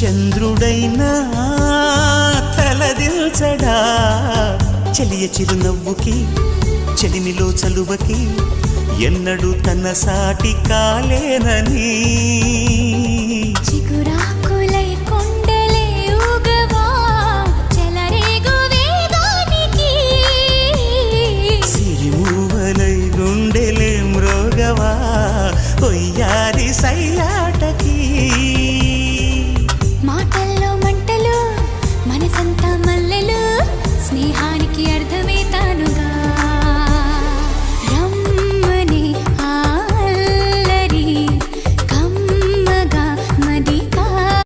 చంద్రుడైనా తలదిల్చడా చెలియ చిరునవ్వుకి చెలిమిలో చలువకి ఎన్నడూ తన సాటి కాలేనని